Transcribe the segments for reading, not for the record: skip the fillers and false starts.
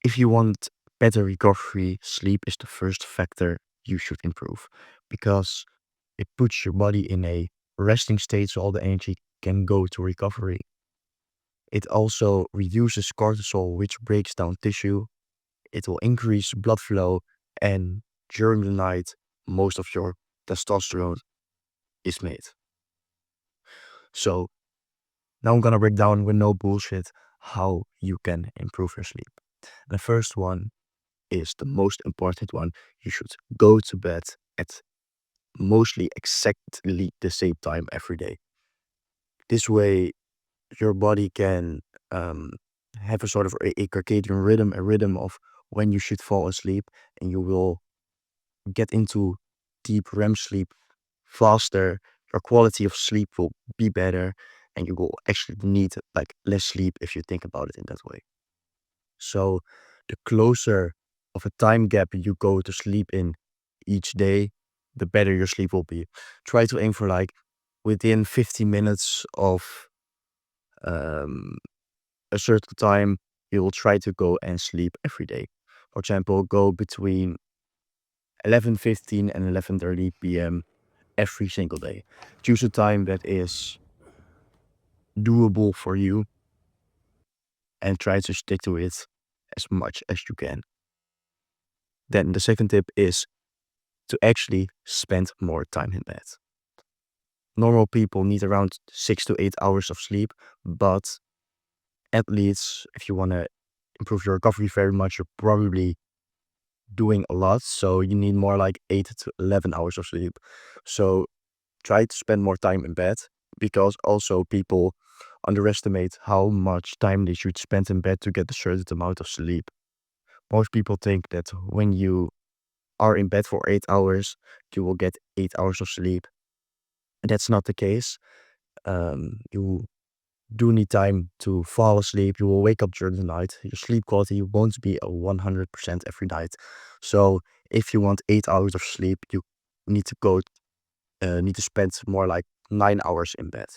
if you want better recovery, sleep is the first factor you should improve because it puts your body in a resting state so all the energy can go to recovery. It also reduces cortisol, which breaks down tissue. It will increase blood flow, and during the night, most of your testosterone is made. So now I'm gonna break down with no bullshit how you can improve your sleep. The first one is the most important one. You should go to bed at mostly exactly the same time every day. This way, your body can um, have a sort of a circadian rhythm, a rhythm of when you should fall asleep, and you will get into deep REM sleep faster. Your quality of sleep will be better, and you will actually need like less sleep if you think about it in that way. So the closer of a time gap you go to sleep in each day, the better your sleep will be. Try to aim for like within 15 minutes of um, a certain time, you will try to go and sleep every day. For example, go between 11:15 and 11:30 p.m. every single day. Choose a time that is doable for you and try to stick to it as much as you can. Then the second tip is to actually spend more time in bed. Normal people need around 6 to 8 hours of sleep, but athletes, if you want to improve your recovery very much, you're probably doing a lot. So you need more like 8 to 11 hours of sleep. So try to spend more time in bed because also people underestimate how much time they should spend in bed to get a certain amount of sleep. Most people think that when you are in bed for 8 hours, you will get 8 hours of sleep. That's not the case. You do need time to fall asleep. You will wake up during the night. Your sleep quality won't be a 100% every night. So if you want 8 hours of sleep, you need to need to spend more like 9 hours in bed.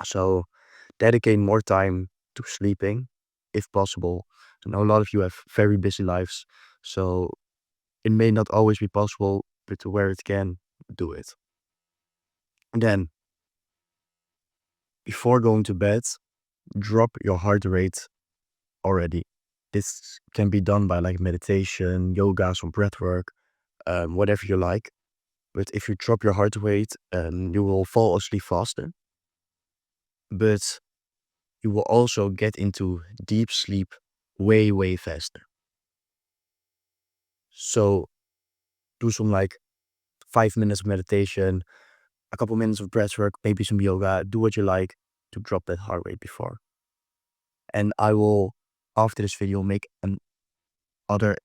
So dedicate more time to sleeping if possible. I know a lot of you have very busy lives, so it may not always be possible, but to where it can, do it. And then before going to bed, drop your heart rate already. This can be done by like meditation, yoga, some breath work, whatever you like. But if you drop your heart rate, you will fall asleep faster. But you will also get into deep sleep way, way faster. So do some like 5 minutes of meditation, a couple minutes of breath work, maybe some yoga, do what you like to drop that heart rate before. And I will, after this video, make another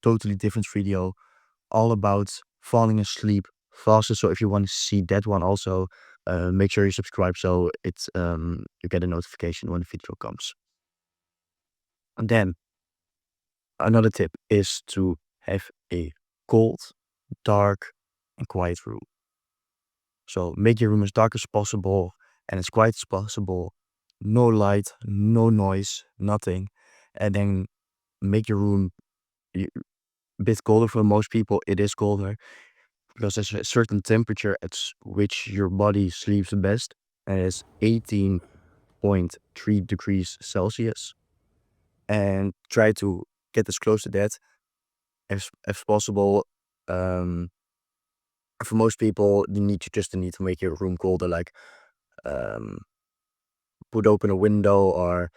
totally different video all about falling asleep faster. So if you want to see that one also, make sure you subscribe so it's you get a notification when the video comes. And then another tip is to have a cold, dark, and quiet room. So make your room as dark as possible and as quiet as possible. No light, no noise, nothing. And then make your room a bit colder. For most people, it is colder because there's a certain temperature at which your body sleeps the best, and it's 18.3 degrees Celsius. And try to get as close to that as possible. Um, for most people, you need to make your room colder, like um, put open a window or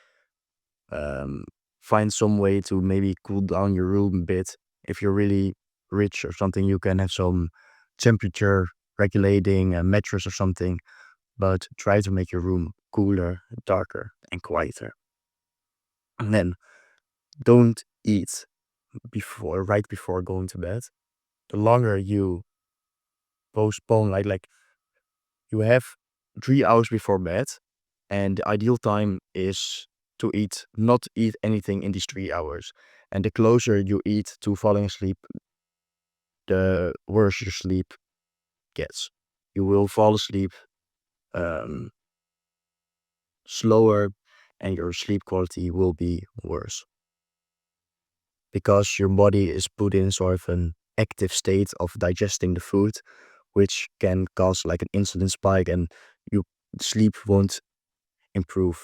um, find some way to maybe cool down your room a bit. If you're really rich or something, you can have some temperature regulating a mattress or something, but try to make your room cooler, darker, and quieter. And then don't eat right before going to bed. The longer you postpone, like you have 3 hours before bed, and the ideal time is to not eat anything in these 3 hours. And the closer you eat to falling asleep, the worse your sleep gets. You will fall asleep um, slower, and your sleep quality will be worse. because your body is put in sort of an active state of digesting the food, which can cause like an insulin spike, and your sleep won't improve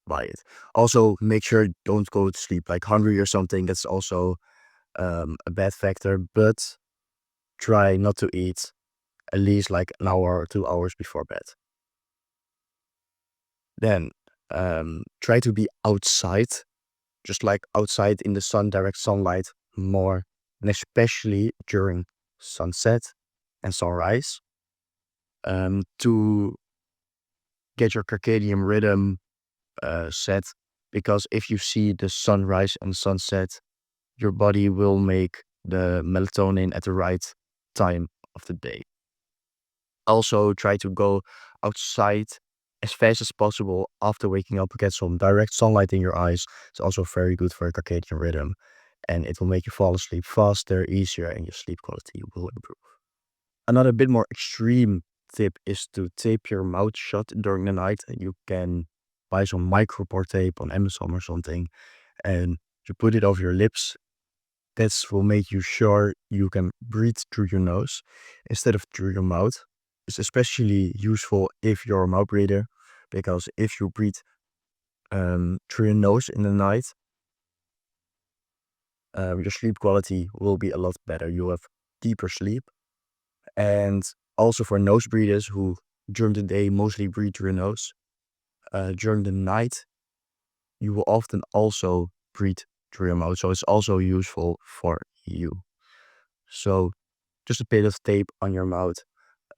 by it. Also, make sure don't go to sleep like hungry or something. That's also a bad factor, but try not to eat at least like an hour or 2 hours before bed. Then try to be outside, just like outside in the sun, direct sunlight more, and especially during sunset and sunrise, to get your circadian rhythm set. Because if you see the sunrise and sunset, your body will make the melatonin at the right time of the day. Also, try to go outside as fast as possible after waking up, get some direct sunlight in your eyes. It's also very good for your circadian rhythm, and it will make you fall asleep faster, easier, and your sleep quality will improve. Another bit more extreme tip is to tape your mouth shut during the night. You can buy some micropore tape on Amazon or something, and you put it over your lips. This will make you sure you can breathe through your nose instead of through your mouth. It's especially useful if you're a mouth breather, because if you breathe through your nose in the night, your sleep quality will be a lot better. You'll have deeper sleep. And also for nose breathers who during the day mostly breathe through your nose, during the night, you will often also breathe through your mouth. So it's also useful for you. So just a bit of tape on your mouth,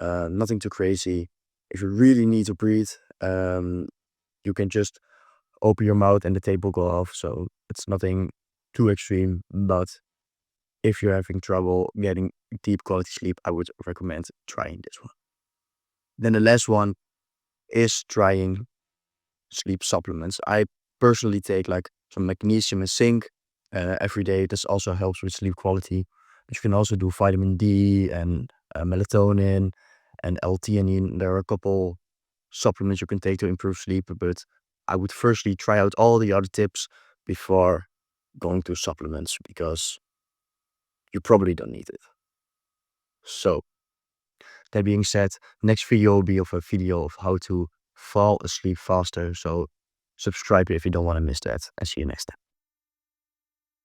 nothing too crazy. If you really need to breathe, you can just open your mouth and the tape will go off. So it's nothing too extreme, but if you're having trouble getting deep quality sleep, I would recommend trying this one. Then the last one is trying sleep supplements. I personally take like some magnesium and zinc every day. This also helps with sleep quality. But you can also do vitamin D and melatonin and L-theanine. There are a couple supplements you can take to improve sleep, but I would firstly try out all the other tips before going to supplements, because you probably don't need it. So that being said, next video will be of a video of how to fall asleep faster. So subscribe if you don't want to miss that, and see you next time.